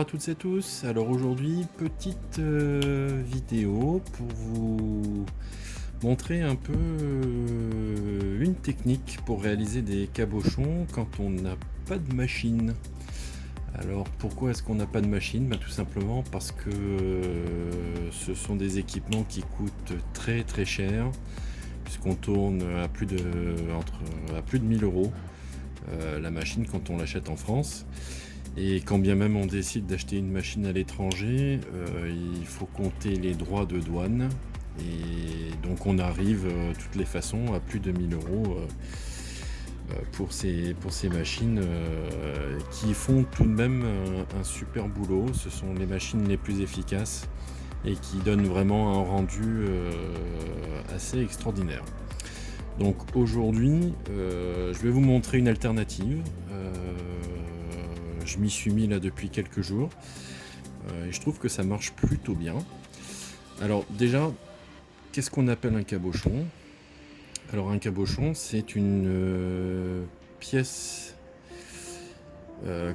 à toutes et tous. Alors aujourd'hui, petite vidéo pour vous montrer un peu une technique pour réaliser des cabochons quand on n'a pas de machine. Alors pourquoi est-ce qu'on n'a pas de machine? Tout simplement parce que ce sont des équipements qui coûtent très très cher, puisqu'on tourne à plus de 1000 euros la machine quand on l'achète en France. Et quand bien même on décide d'acheter une machine à l'étranger, il faut compter les droits de douane. Et donc on arrive de toutes les façons à plus de 1000 euros pour ces machines qui font tout de même un super boulot. Ce sont les machines les plus efficaces et qui donnent vraiment un rendu assez extraordinaire. Donc aujourd'hui, je vais vous montrer une alternative. Je m'y suis mis là depuis quelques jours et je trouve que ça marche plutôt bien. Alors déjà, qu'est-ce qu'on appelle un cabochon? Alors un cabochon, c'est une pièce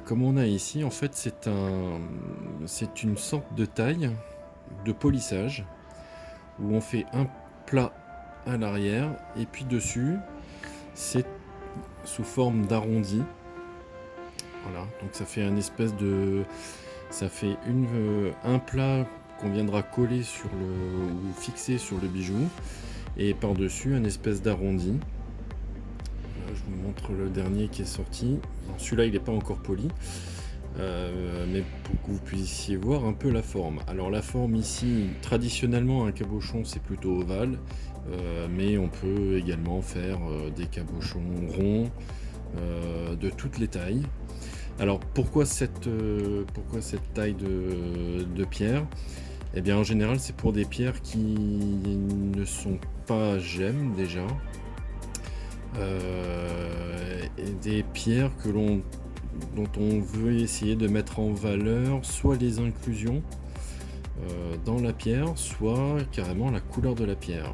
comme on a ici. En fait, c'est une sorte de taille de polissage où on fait un plat à l'arrière et puis dessus, c'est sous forme d'arrondi. Voilà, donc ça fait un plat qu'on viendra coller ou fixer sur le bijou, et par-dessus un espèce d'arrondi. Je vous montre le dernier qui est sorti. Celui-là il n'est pas encore poli, mais pour que vous puissiez voir un peu la forme. Alors la forme ici, traditionnellement un cabochon c'est plutôt ovale, mais on peut également faire des cabochons ronds de toutes les tailles. Alors pourquoi cette taille de pierre? Eh bien en général c'est pour des pierres qui ne sont pas gemmes déjà, et des pierres dont on veut essayer de mettre en valeur soit les inclusions dans la pierre, soit carrément la couleur de la pierre.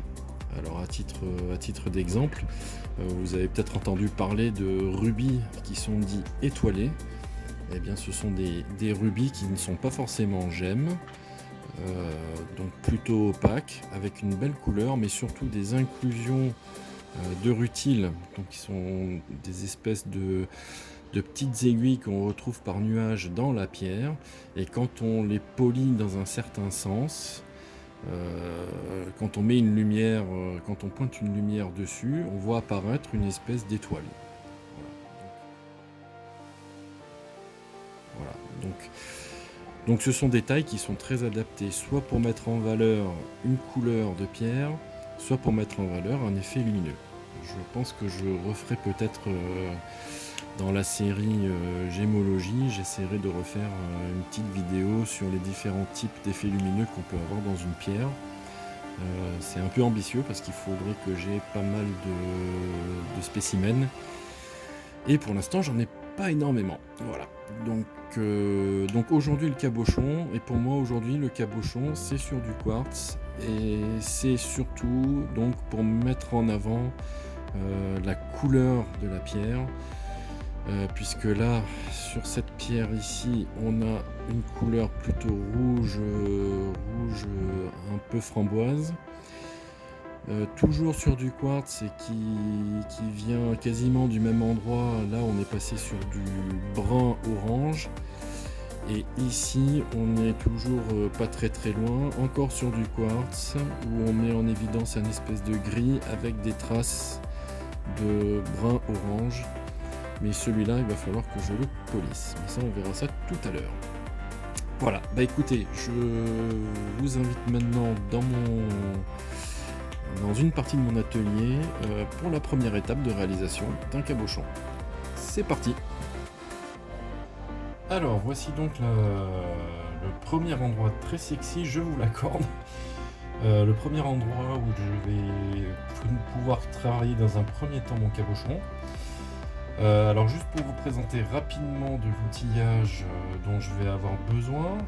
Alors à titre d'exemple, vous avez peut-être entendu parler de rubis qui sont dits étoilés. Eh bien ce sont des rubis qui ne sont pas forcément gemmes, donc plutôt opaques, avec une belle couleur, mais surtout des inclusions de rutiles, donc qui sont des espèces de petites aiguilles qu'on retrouve par nuages dans la pierre, et quand on les polit dans un certain sens, quand on met une lumière, quand on pointe une lumière dessus, on voit apparaître une espèce d'étoile. Voilà. Donc ce sont des tailles qui sont très adaptées, soit pour mettre en valeur une couleur de pierre, soit pour mettre en valeur un effet lumineux. Je pense que je referai peut-être dans la série Gémologie, j'essaierai de refaire une petite vidéo sur les différents types d'effets lumineux qu'on peut avoir dans une pierre. C'est un peu ambitieux parce qu'il faudrait que j'ai pas mal de spécimens, et pour l'instant j'en ai pas énormément. Voilà, donc aujourd'hui le cabochon, et pour moi aujourd'hui le cabochon c'est sur du quartz, et c'est surtout donc pour mettre en avant la couleur de la pierre, puisque là sur cette pierre ici on a une couleur plutôt rouge un peu framboise, toujours sur du quartz, et qui vient quasiment du même endroit. Là on est passé sur du brun orange, et ici on est toujours pas très loin, encore sur du quartz, où on met en évidence un espèce de gris avec des traces de brun orange, mais celui-là il va falloir que je le polisse, mais ça on verra ça tout à l'heure. Voilà, écoutez, je vous invite maintenant dans une partie de mon atelier pour la première étape de réalisation d'un cabochon. C'est parti! Alors voici donc le premier endroit très sexy, je vous l'accorde. Le premier endroit où je vais pouvoir travailler dans un premier temps mon cabochon. Alors juste pour vous présenter rapidement de l'outillage dont je vais avoir besoin.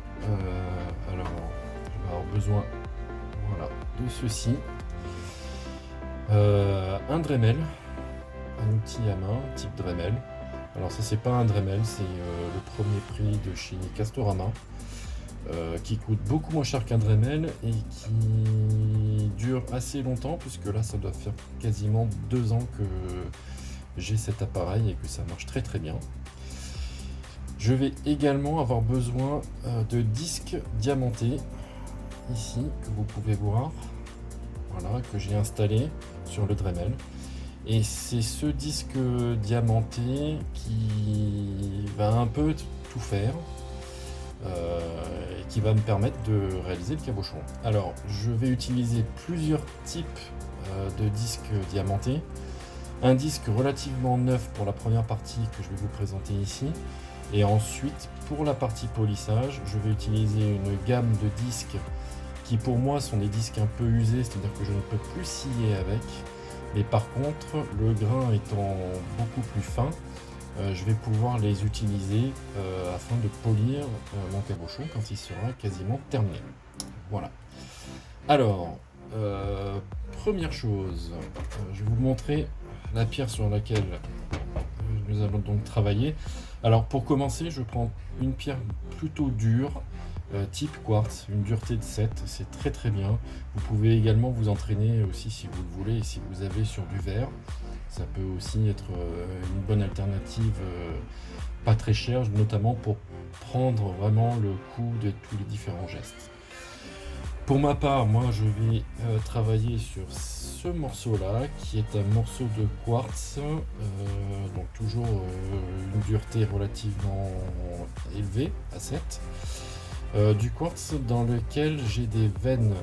Alors je vais avoir besoin, voilà, de ceci. Un Dremel, un outil à main type Dremel, Alors ça c'est pas un Dremel, c'est le premier prix de chez Castorama, qui coûte beaucoup moins cher qu'un Dremel et qui dure assez longtemps, puisque là ça doit faire quasiment 2 ans que j'ai cet appareil et que ça marche très très bien. Je vais également avoir besoin de disques diamantés, ici, que vous pouvez voir, voilà, que j'ai installé sur le Dremel. Et c'est ce disque diamanté qui va un peu tout faire, et qui va me permettre de réaliser le cabochon. Alors, je vais utiliser plusieurs types de disques diamantés. Un disque relativement neuf pour la première partie que je vais vous présenter ici. Et ensuite, pour la partie polissage, je vais utiliser une gamme de disques qui pour moi sont des disques un peu usés, c'est-à-dire que je ne peux plus scier avec. Mais par contre, le grain étant beaucoup plus fin, je vais pouvoir les utiliser afin de polir mon cabochon quand il sera quasiment terminé. Voilà. Alors, première chose, je vais vous montrer la pierre sur laquelle nous allons donc travailler. Alors pour commencer, je prends une pierre plutôt dure, type quartz, une dureté de 7, c'est très très bien. Vous pouvez également vous entraîner aussi si vous le voulez, et si vous avez sur du verre. Ça peut aussi être une bonne alternative, pas très chère, notamment pour prendre vraiment le coup de tous les différents gestes. Pour ma part, moi je vais travailler sur ce morceau-là, qui est un morceau de quartz, donc toujours une dureté relativement élevée, à 7. Du quartz dans lequel j'ai des veines,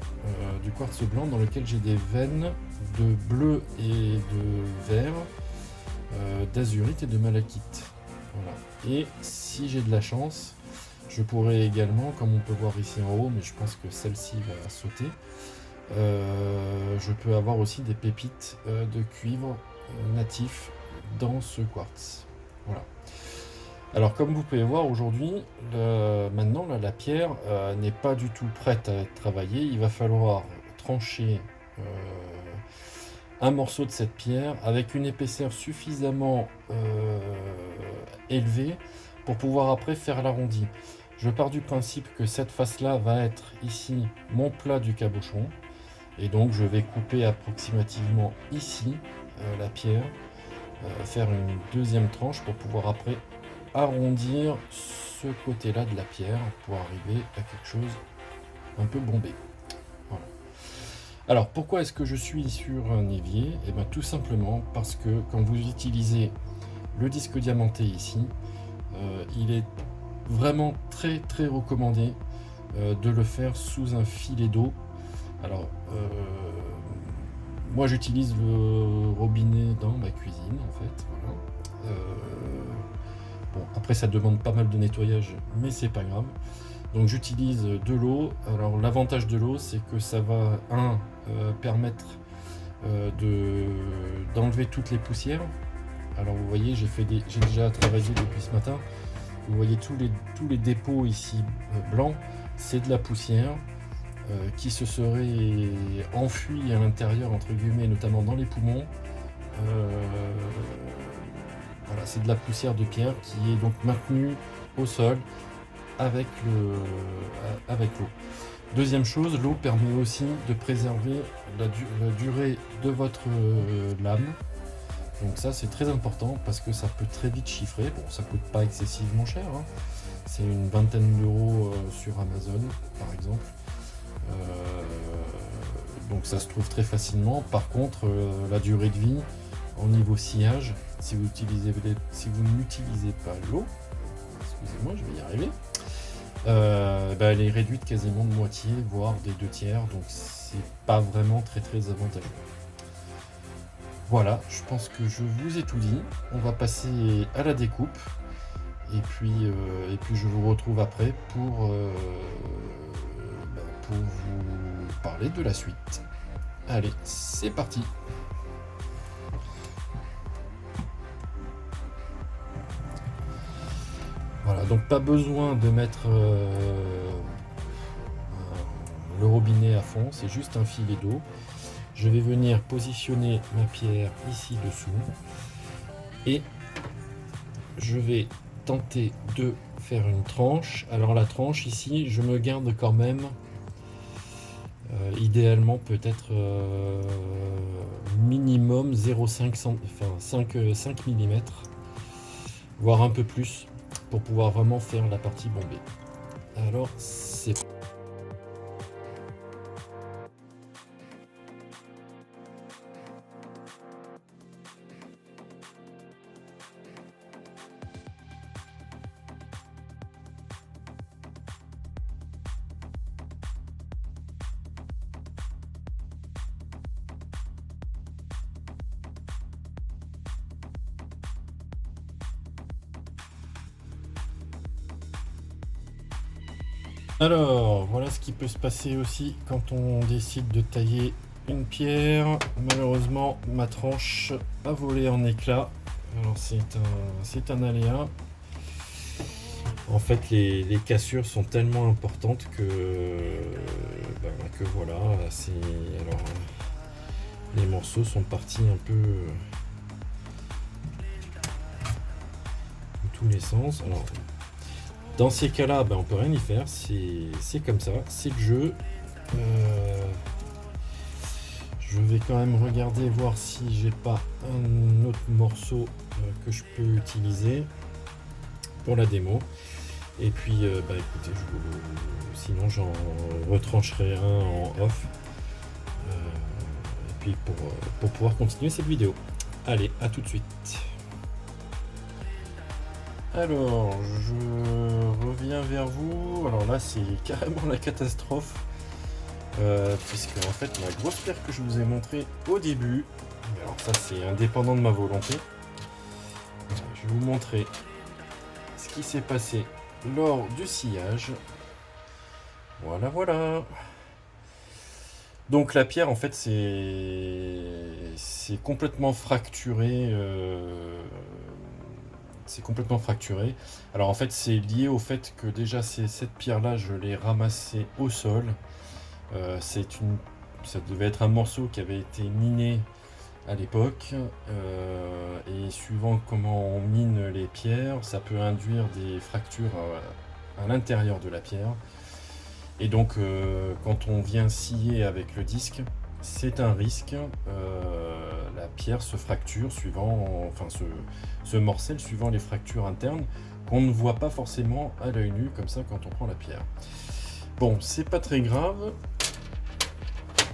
du quartz blanc dans lequel j'ai des veines de bleu et de vert, d'azurite et de malachite. Voilà. Et si j'ai de la chance, je pourrais également, comme on peut voir ici en haut, mais je pense que celle-ci va sauter, je peux avoir aussi des pépites de cuivre natif dans ce quartz. Voilà. Alors comme vous pouvez voir aujourd'hui, maintenant là, la pierre n'est pas du tout prête à être travaillée. Il va falloir trancher un morceau de cette pierre avec une épaisseur suffisamment élevée pour pouvoir après faire l'arrondi. Je pars du principe que cette face-là va être ici mon plat du cabochon. Et donc je vais couper approximativement ici la pierre, faire une deuxième tranche pour pouvoir après arrondir ce côté-là de la pierre pour arriver à quelque chose un peu bombé. Voilà. Alors pourquoi est-ce que je suis sur un évier? Et bien tout simplement parce que quand vous utilisez le disque diamanté ici, il est vraiment très très recommandé de le faire sous un filet d'eau. Alors moi j'utilise le robinet dans ma cuisine en fait, voilà. Bon, après ça demande pas mal de nettoyage, mais c'est pas grave. Donc j'utilise de l'eau. Alors l'avantage de l'eau, c'est que ça va permettre d'enlever toutes les poussières. Alors vous voyez, j'ai déjà travaillé depuis ce matin. Vous voyez tous les dépôts ici blancs, c'est de la poussière qui se serait enfuie à l'intérieur entre guillemets, notamment dans les poumons. Voilà, c'est de la poussière de pierre qui est donc maintenue au sol avec l'eau. Deuxième chose, l'eau permet aussi de préserver la durée de votre lame. Donc ça c'est très important parce que ça peut très vite chiffrer. Bon, ça coûte pas excessivement cher, hein. C'est une vingtaine d'euros sur Amazon par exemple. Donc ça se trouve très facilement. Par contre, la durée de vie au niveau sciage, si vous n'utilisez pas l'eau, excusez-moi, je vais y arriver, elle est réduite quasiment de moitié, voire des 2/3, donc c'est pas vraiment très très avantageux. Voilà, je pense que je vous ai tout dit. On va passer à la découpe et puis je vous retrouve après pour vous parler de la suite. Allez, c'est parti. Voilà, donc pas besoin de mettre le robinet à fond, c'est juste un filet d'eau. Je vais venir positionner ma pierre ici dessous et je vais tenter de faire une tranche. Alors la tranche ici, je me garde quand même idéalement peut-être minimum 0,5 enfin 5 mm, voire un peu plus, pour pouvoir vraiment faire la partie bombée. Alors c'est Alors, voilà ce qui peut se passer aussi quand on décide de tailler une pierre. Malheureusement, ma tranche a volé en éclats. Alors, c'est un aléa. En fait, les cassures sont tellement importantes que voilà. Alors, les morceaux sont partis un peu dans tous les sens. Alors, dans ces cas-là, on peut rien y faire, c'est comme ça, c'est le jeu. Je vais quand même regarder, voir si j'ai pas un autre morceau que je peux utiliser pour la démo. Et puis, écoutez, sinon j'en retrancherai un en off. Et puis pour pouvoir continuer cette vidéo. Allez, à tout de suite. Alors, je reviens vers vous. Alors là, c'est carrément la catastrophe. Puisque en fait, la grosse pierre que je vous ai montrée au début, alors ça c'est indépendant de ma volonté. Je vais vous montrer ce qui s'est passé lors du sciage. Voilà, voilà. Donc la pierre, en fait, c'est complètement fracturé. C'est complètement fracturé. Alors en fait, c'est lié au fait que déjà cette pierre-là, je l'ai ramassée au sol. Ça devait être un morceau qui avait été miné à l'époque. Et suivant comment on mine les pierres, ça peut induire des fractures à l'intérieur de la pierre. Et donc, quand on vient scier avec le disque, c'est un risque. La pierre se fracture se morcelle suivant les fractures internes qu'on ne voit pas forcément à l'œil nu comme ça quand on prend la pierre. Bon, c'est pas très grave.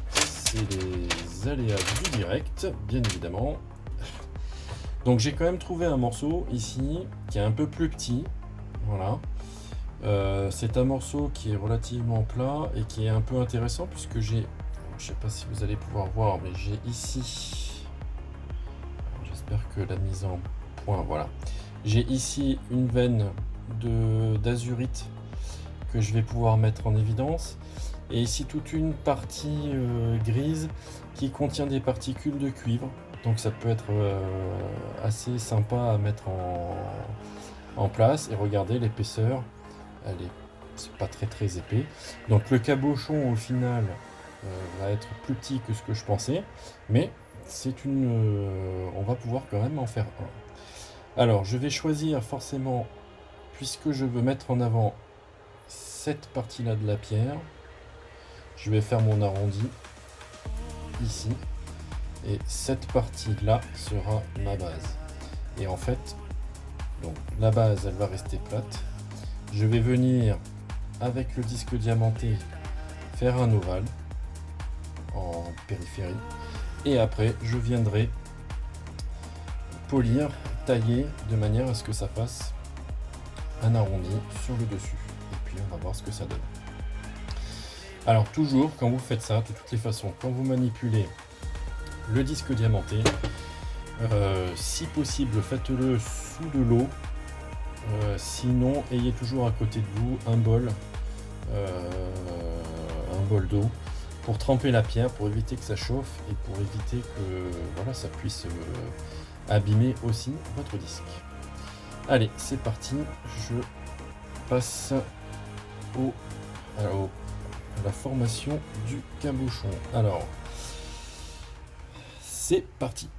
C'est les aléas du direct, bien évidemment. Donc j'ai quand même trouvé un morceau ici qui est un peu plus petit. Voilà. C'est un morceau qui est relativement plat et qui est un peu intéressant puisque j'ai, je sais pas si vous allez pouvoir voir, mais j'ai ici, j'espère que la mise en point, voilà, j'ai ici une veine d'azurite que je vais pouvoir mettre en évidence, et ici toute une partie grise qui contient des particules de cuivre, donc ça peut être assez sympa à mettre en place. Et regardez l'épaisseur, c'est pas très épais, donc le cabochon au final va être plus petit que ce que je pensais, mais on va pouvoir quand même en faire un. Alors je vais choisir forcément, puisque je veux mettre en avant cette partie là de la pierre, je vais faire mon arrondi ici, et cette partie là sera ma base. Et en fait, donc la base elle va rester plate. Je vais venir avec le disque diamanté faire un ovale en périphérie, et après je viendrai polir, tailler de manière à ce que ça fasse un arrondi sur le dessus, et puis on va voir ce que ça donne. Alors toujours quand vous faites ça, de toutes les façons, quand vous manipulez le disque diamanté, si possible faites-le sous de l'eau. Sinon, ayez toujours à côté de vous un bol d'eau pour tremper la pierre, pour éviter que ça chauffe et pour éviter que voilà, ça puisse abîmer aussi votre disque. Allez, c'est parti, je passe à la formation du cabochon. Alors, c'est parti.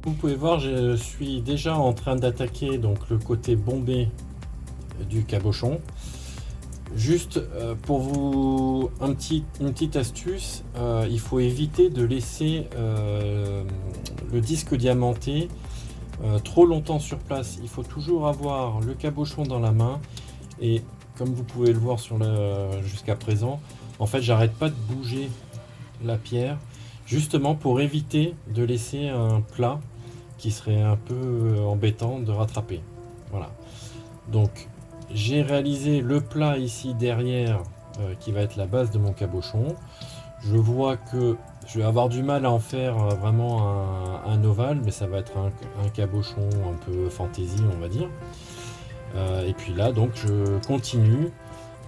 Vous pouvez voir, je suis déjà en train d'attaquer donc le côté bombé du cabochon. Juste pour vous une petite astuce, il faut éviter de laisser le disque diamanté trop longtemps sur place. Il faut toujours avoir le cabochon dans la main et comme vous pouvez le voir jusqu'à présent, en fait j'arrête pas de bouger la pierre justement pour éviter de laisser un plat qui serait un peu embêtant de rattraper. Voilà. Donc j'ai réalisé le plat ici derrière qui va être la base de mon cabochon. Je vois que je vais avoir du mal à en faire vraiment un ovale, mais ça va être un cabochon un peu fantaisie, on va dire. Et puis là, donc je continue,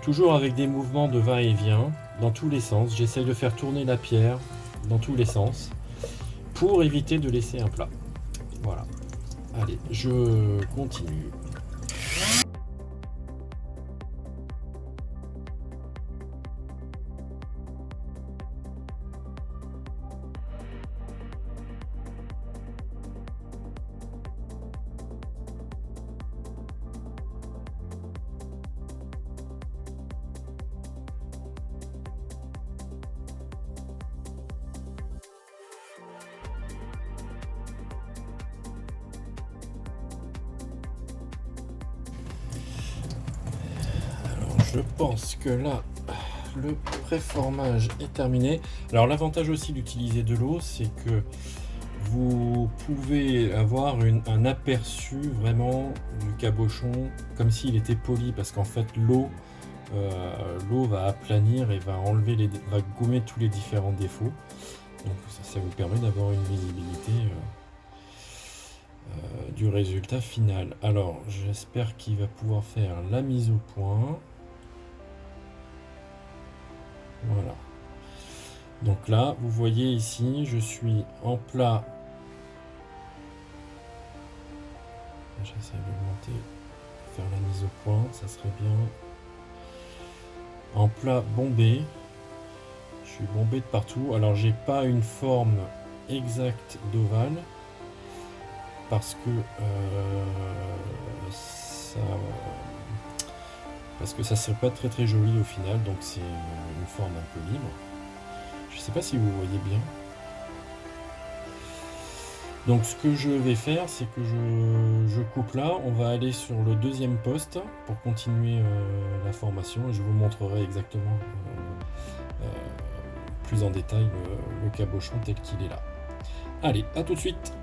toujours avec des mouvements de va-et-vient dans tous les sens. J'essaye de faire tourner la pierre dans tous les sens pour éviter de laisser un plat. Voilà. Allez, je continue. Je pense que là, le préformage est terminé. Alors l'avantage aussi d'utiliser de l'eau, c'est que vous pouvez avoir un aperçu vraiment du cabochon comme s'il était poli, parce qu'en fait l'eau va aplanir et va va gommer tous les différents défauts. Donc ça vous permet d'avoir une visibilité du résultat final. Alors j'espère qu'il va pouvoir faire la mise au point. Voilà. Donc là, vous voyez ici, je suis en plat. J'essaie d'augmenter, faire la mise au point, ça serait bien. En plat bombé. Je suis bombé de partout. Alors j'ai pas une forme exacte d'ovale parce que ça serait pas très joli au final, donc c'est une forme un peu libre. Je sais pas si vous voyez bien. Donc ce que je vais faire, c'est que je coupe là. On va aller sur le deuxième poste pour continuer la formation et je vous montrerai exactement plus en détail le cabochon tel qu'il est là. Allez, à tout de suite.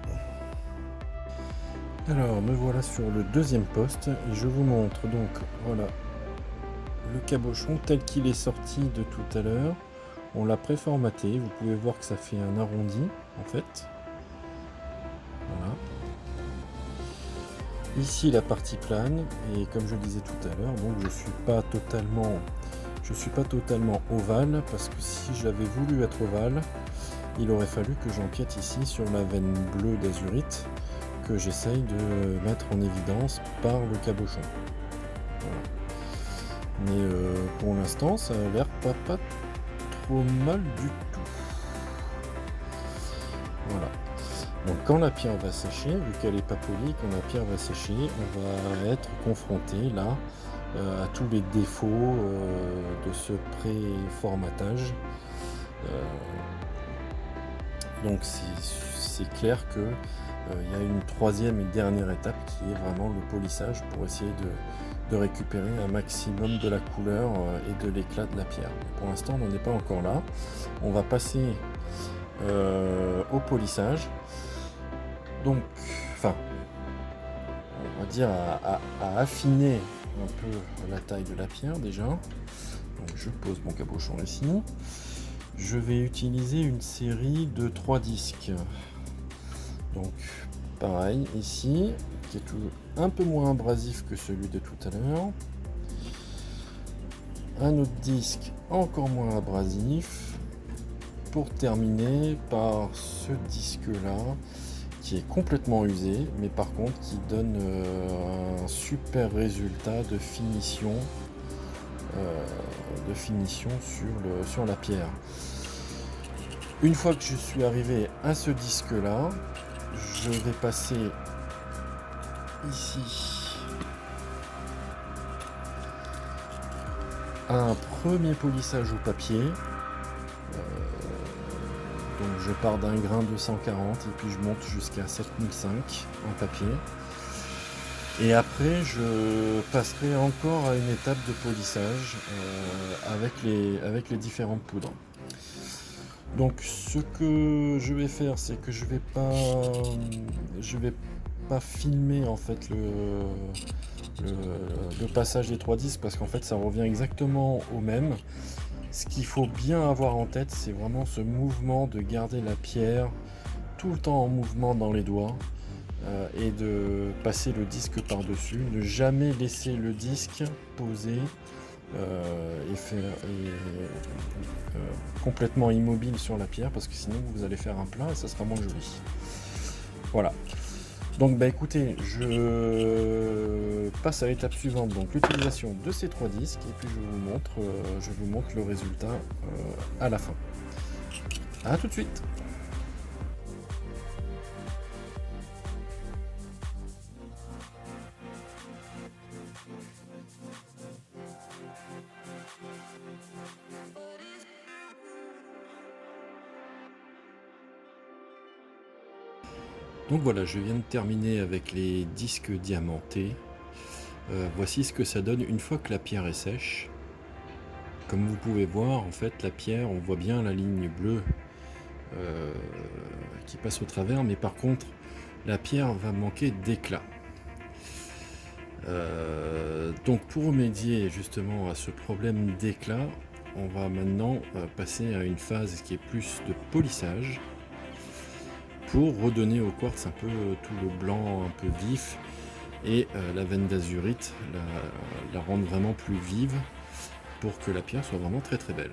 Alors me voilà sur le deuxième poste et je vous montre donc voilà le cabochon tel qu'il est sorti de tout à l'heure. On l'a préformaté, vous pouvez voir que ça fait un arrondi en fait. Voilà. Ici la partie plane, et comme je le disais tout à l'heure, donc je suis pas totalement ovale, parce que si j'avais voulu être ovale, il aurait fallu que j'empiète ici sur la veine bleue d'azurite que j'essaye de mettre en évidence par le cabochon. Voilà. Mais pour l'instant ça a l'air pas trop mal du tout. Voilà. Donc quand la pierre va sécher, vu qu'elle n'est pas polie, quand la pierre va sécher, on va être confronté là à tous les défauts de ce pré-formatage. Donc c'est clair que il y a une troisième et dernière étape qui est vraiment le polissage pour essayer de récupérer un maximum de la couleur et de l'éclat de la pierre. Pour l'instant on n'en est pas encore là. On va passer au polissage. Donc, enfin, on va dire à affiner un peu la taille de la pierre déjà. Donc je pose mon cabochon ici. Je vais utiliser une série de 3 disques. Donc pareil ici, qui est un peu moins abrasif que celui de tout à l'heure. Un autre disque encore moins abrasif. Pour terminer par ce disque là qui est complètement usé, mais par contre qui donne un super résultat de finition sur la pierre. Une fois que je suis arrivé à ce disque là, je vais passer ici un premier polissage au papier. Donc je pars d'un grain de 140 et puis je monte jusqu'à 7005 en papier. Et après je passerai encore à une étape de polissage avec les différentes poudres. Donc ce que je vais faire, c'est que je vais pas filmer en fait le passage des 3 disques parce qu'en fait ça revient exactement au même. Ce qu'il faut bien avoir en tête, c'est vraiment ce mouvement de garder la pierre tout le temps en mouvement dans les doigts et de passer le disque par-dessus. Ne jamais laisser le disque poser complètement immobile sur la pierre parce que sinon vous allez faire un plat et ça sera moins joli. Voilà. Donc bah écoutez, je passe à l'étape suivante, donc l'utilisation de ces 3 disques et puis je vous montre le résultat à la fin. A tout de suite. Donc voilà, je viens de terminer avec les disques diamantés. Voici ce que ça donne une fois que la pierre est sèche. Comme vous pouvez voir, en fait, la pierre, on voit bien la ligne bleue qui passe au travers, mais par contre, la pierre va manquer d'éclat. Donc pour remédier justement à ce problème d'éclat, on va maintenant passer à une phase qui est plus de polissage pour redonner au quartz un peu tout le blanc un peu vif et la veine d'azurite la rendre vraiment plus vive pour que la pierre soit vraiment très très belle.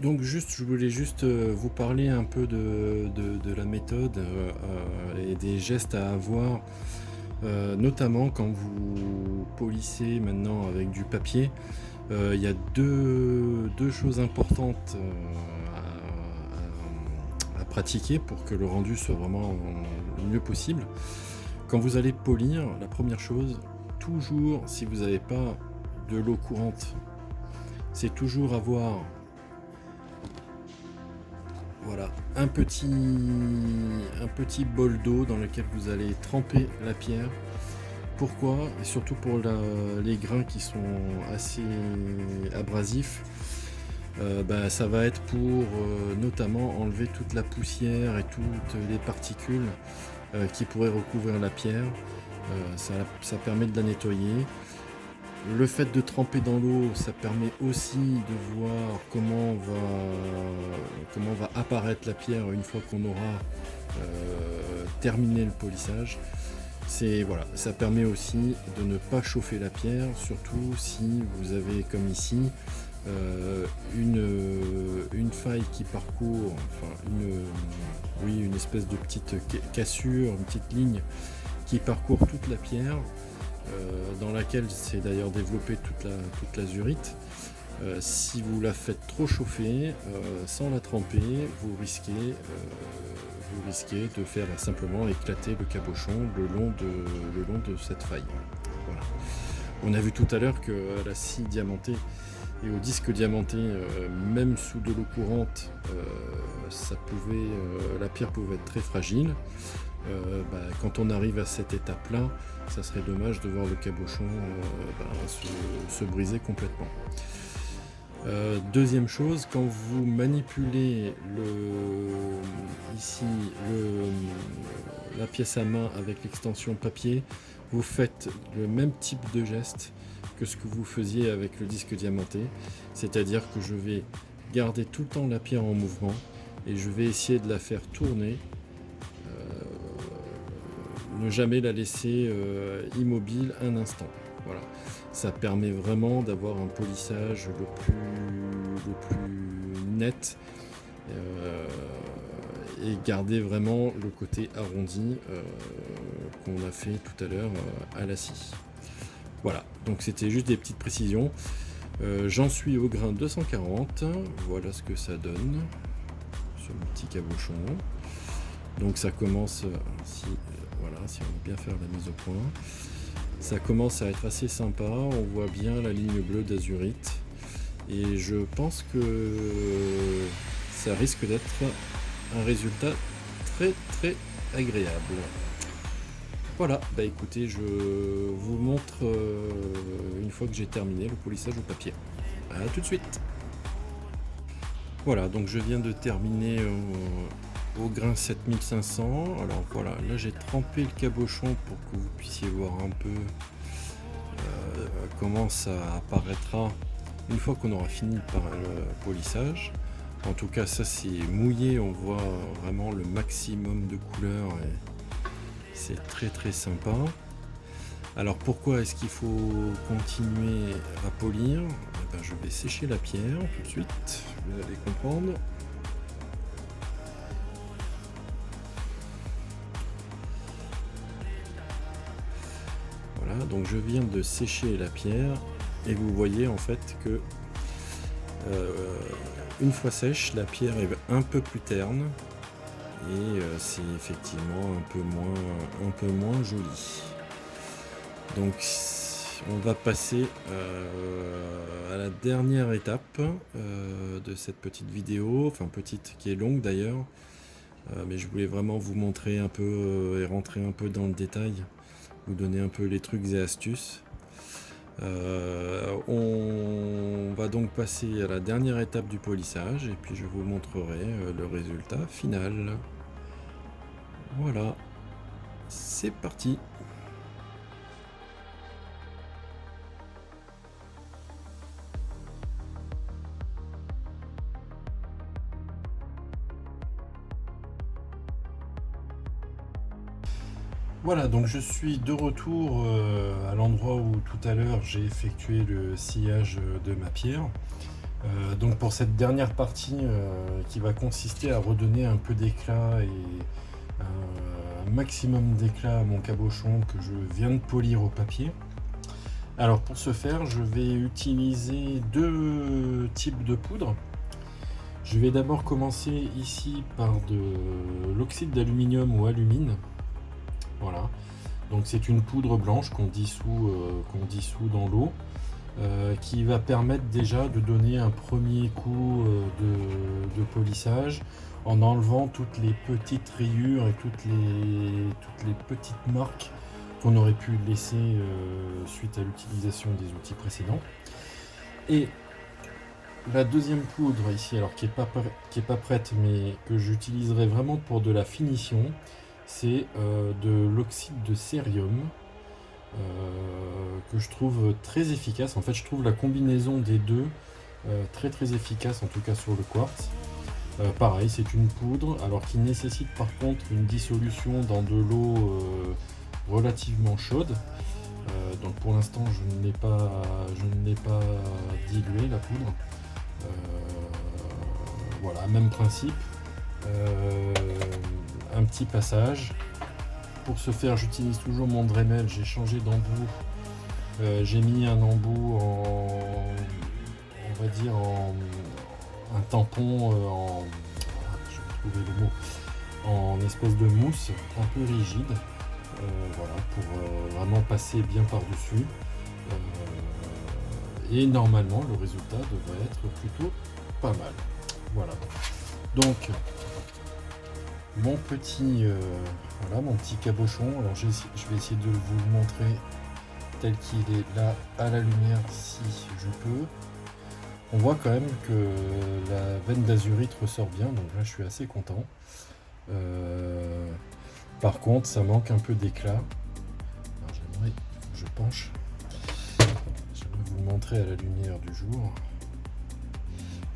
Donc je voulais juste vous parler un peu de la méthode et des gestes à avoir, notamment quand vous polissez maintenant avec du papier. Il y a deux choses importantes à pratiquer pour que le rendu soit vraiment le mieux possible. Quand vous allez polir, la première chose, toujours si vous n'avez pas de l'eau courante, c'est toujours avoir voilà, un petit bol d'eau dans lequel vous allez tremper la pierre. Pourquoi? Et surtout pour les grains qui sont assez abrasifs, ça va être pour notamment enlever toute la poussière et toutes les particules qui pourraient recouvrir la pierre. Ça permet de la nettoyer. Le fait de tremper dans l'eau, ça permet aussi de voir comment va apparaître la pierre une fois qu'on aura terminé le polissage. Voilà, ça permet aussi de ne pas chauffer la pierre, surtout si vous avez comme ici une faille qui parcourt, une espèce de petite cassure, une petite ligne qui parcourt toute la pierre, dans laquelle s'est d'ailleurs développée toute l'azurite. Si vous la faites trop chauffer sans la tremper, vous risquez de faire simplement éclater le cabochon le long de cette faille. Voilà. On a vu tout à l'heure que la scie diamantée et au disque diamanté, même sous de l'eau courante, la pierre pouvait être très fragile. Quand on arrive à cette étape-là, ça serait dommage de voir le cabochon se briser complètement. Deuxième chose, quand vous manipulez la pièce à main avec l'extension papier, vous faites le même type de geste que ce que vous faisiez avec le disque diamanté, c'est-à-dire que je vais garder tout le temps la pierre en mouvement et je vais essayer de la faire tourner, ne jamais la laisser immobile un instant. Voilà. Ça permet vraiment d'avoir un polissage le plus net et garder vraiment le côté arrondi qu'on a fait tout à l'heure à la scie. Voilà, donc c'était juste des petites précisions. J'en suis au grain 240, voilà ce que ça donne sur le petit cabochon. Donc ça commence, voilà, si on veut bien faire la mise au point, ça commence à être assez sympa, on voit bien la ligne bleue d'azurite et je pense que ça risque d'être un résultat très très agréable. Voilà, bah écoutez, je vous montre une fois que j'ai terminé le polissage au papier. A tout de suite. Voilà, donc je viens de terminer au grain 7500. Alors voilà, là j'ai trempé le cabochon pour que vous puissiez voir un peu comment ça apparaîtra une fois qu'on aura fini par le polissage. En tout cas, ça c'est mouillé, on voit vraiment le maximum de couleurs et c'est très très sympa. Alors pourquoi est-ce qu'il faut continuer à polir? Eh ben, je vais sécher la pierre tout de suite, vous allez comprendre. Voilà, donc je viens de sécher la pierre et vous voyez en fait que une fois sèche, la pierre est un peu plus terne et c'est effectivement un peu moins joli. Donc on va passer à la dernière étape de cette petite vidéo, enfin petite qui est longue d'ailleurs, mais je voulais vraiment vous montrer un peu et rentrer un peu dans le détail, vous donner un peu les trucs et astuces. On va donc passer à la dernière étape du polissage et puis je vous montrerai le résultat final. Voilà, c'est parti. Voilà, donc je suis de retour à l'endroit où tout à l'heure j'ai effectué le sciage de ma pierre. Donc pour cette dernière partie qui va consister à redonner un peu d'éclat et un maximum d'éclat à mon cabochon que je viens de polir au papier. Alors pour ce faire, je vais utiliser deux types de poudre. Je vais d'abord commencer ici par de l'oxyde d'aluminium ou alumine. Voilà, donc c'est une poudre blanche qu'on dissout dans l'eau, qui va permettre déjà de donner un premier coup de polissage en enlevant toutes les petites rayures et toutes les petites marques qu'on aurait pu laisser suite à l'utilisation des outils précédents. Et la deuxième poudre ici, alors qui est pas prête mais que j'utiliserai vraiment pour de la finition, c'est de l'oxyde de cérium que je trouve très efficace. En fait, je trouve la combinaison des deux très très efficace, en tout cas sur le quartz. Pareil, c'est une poudre, alors qui nécessite par contre une dissolution dans de l'eau relativement chaude. Donc pour l'instant, je ne l'ai pas dilué la poudre. Voilà, même principe. Un petit passage. Pour ce faire, j'utilise toujours mon Dremel. J'ai changé d'embout. J'ai mis un embout on va dire en un tampon je vais trouver le mot, en espèce de mousse un peu rigide. Voilà, pour vraiment passer bien par-dessus. Et normalement, le résultat devrait être plutôt pas mal. Voilà. Donc mon petit cabochon, alors je vais essayer de vous le montrer tel qu'il est là à la lumière si je peux. On voit quand même que la veine d'azurite ressort bien, donc là je suis assez content. Par contre ça manque un peu d'éclat. J'aimerais que je penche. J'aimerais vous le montrer à la lumière du jour.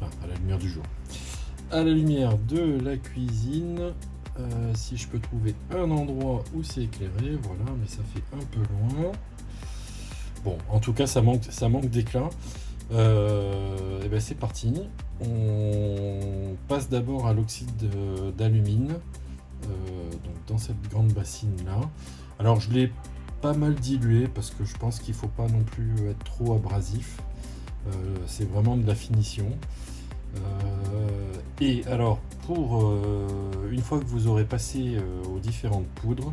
Enfin, à la lumière du jour. À la lumière de la cuisine, si je peux trouver un endroit où c'est éclairé, voilà, mais ça fait un peu loin. Bon, en tout cas, ça manque d'éclat. Et ben c'est parti. On passe d'abord à l'oxyde d'alumine, donc dans cette grande bassine là. Alors je l'ai pas mal dilué parce que je pense qu'il faut pas non plus être trop abrasif. C'est vraiment de la finition. Et alors, pour une fois que vous aurez passé aux différentes poudres,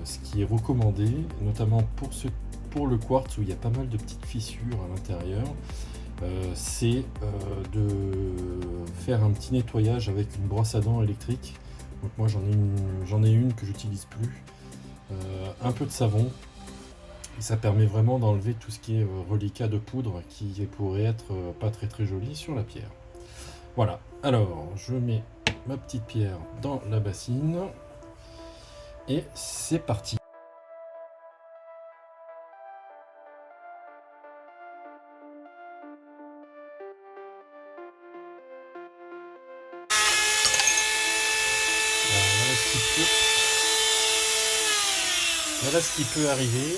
ce qui est recommandé, notamment pour le quartz où il y a pas mal de petites fissures à l'intérieur, c'est de faire un petit nettoyage avec une brosse à dents électrique. Donc moi j'en ai une que j'utilise plus. Un peu de savon. Et ça permet vraiment d'enlever tout ce qui est reliquat de poudre qui pourrait être pas très très joli sur la pierre. Voilà, alors je mets ma petite pierre dans la bassine et c'est parti. Voilà ce qui peut arriver,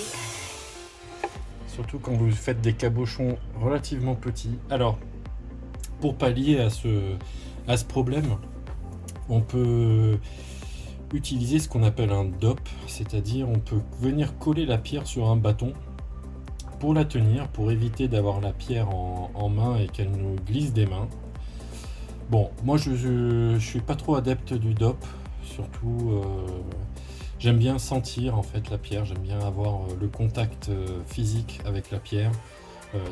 surtout quand vous faites des cabochons relativement petits. Alors, pour pallier à ce problème, on peut utiliser ce qu'on appelle un dope, c'est-à-dire on peut venir coller la pierre sur un bâton pour la tenir, pour éviter d'avoir la pierre en main et qu'elle nous glisse des mains. Bon, moi je suis pas trop adepte du dope, surtout j'aime bien sentir en fait la pierre, j'aime bien avoir le contact physique avec la pierre,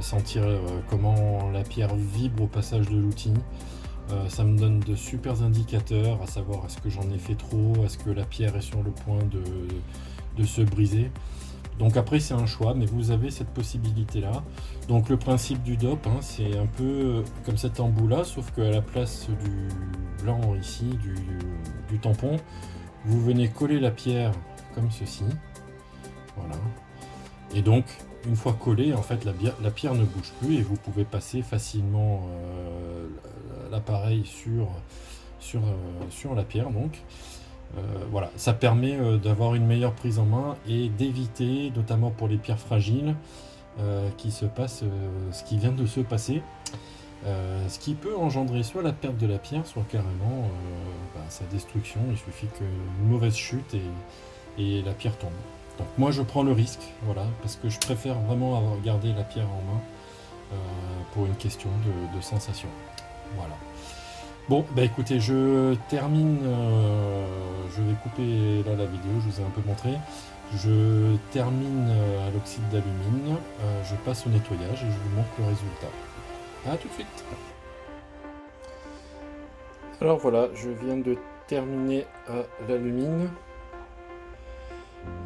sentir comment la pierre vibre au passage de l'outil. Ça me donne de super indicateurs, à savoir est-ce que j'en ai fait trop, est-ce que la pierre est sur le point de se briser. Donc après c'est un choix, mais vous avez cette possibilité là. Donc le principe du dope, hein, c'est un peu comme cet embout là, sauf qu'à la place du blanc ici, du tampon, vous venez coller la pierre comme ceci. Voilà. Et donc une fois collée, en fait la pierre ne bouge plus et vous pouvez passer facilement l'appareil sur la pierre. Donc voilà, ça permet d'avoir une meilleure prise en main et d'éviter, notamment pour les pierres fragiles, qu'il se passe ce qui vient de se passer, ce qui peut engendrer soit la perte de la pierre, soit carrément sa destruction. Il suffit qu'une mauvaise chute et la pierre tombe. Donc moi je prends le risque, voilà, parce que je préfère vraiment avoir gardé la pierre en main pour une question de sensation. Voilà. Bon, bah écoutez, je termine, je vais couper là la vidéo, je vous ai un peu montré. Je termine à l'oxyde d'alumine, je passe au nettoyage et je vous montre le résultat. A tout de suite. Alors voilà, je viens de terminer à l'alumine.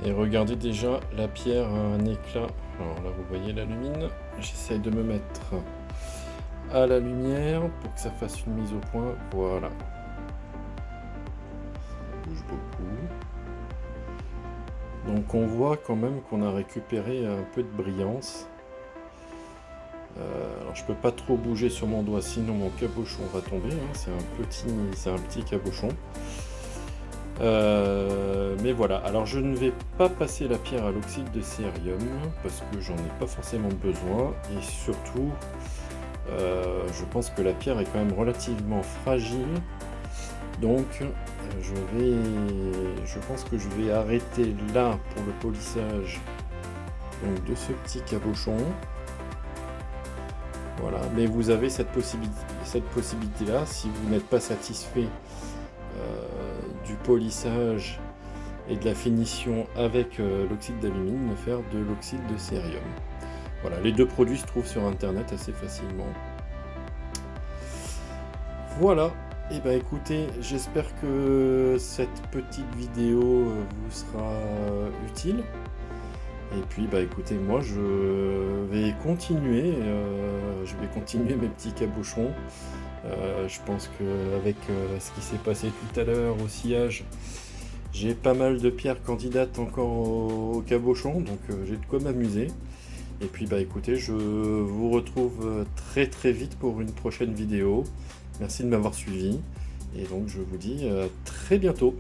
Et regardez déjà, la pierre a un éclat. Alors là vous voyez l'alumine, j'essaye de me mettre à la lumière pour que ça fasse une mise au point. Voilà, ça bouge beaucoup, donc on voit quand même qu'on a récupéré un peu de brillance. Alors je peux pas trop bouger sur mon doigt sinon mon cabochon va tomber, hein. C'est un petit cabochon. Mais voilà, alors je ne vais pas passer la pierre à l'oxyde de cérium parce que j'en ai pas forcément besoin et surtout je pense que la pierre est quand même relativement fragile, donc je pense que je vais arrêter là pour le polissage donc, de ce petit cabochon. Voilà, mais vous avez cette possibilité là si vous n'êtes pas satisfait du polissage et de la finition avec l'oxyde d'alumine, de faire de l'oxyde de cérium. Voilà, les deux produits se trouvent sur internet assez facilement. Voilà, et ben écoutez, j'espère que cette petite vidéo vous sera utile. Et puis bah écoutez, moi je vais continuer mes petits cabochons. Je pense qu'avec ce qui s'est passé tout à l'heure au sciage, j'ai pas mal de pierres candidates encore au cabochon, donc j'ai de quoi m'amuser. Et puis bah écoutez, je vous retrouve très très vite pour une prochaine vidéo. Merci de m'avoir suivi et donc je vous dis à très bientôt.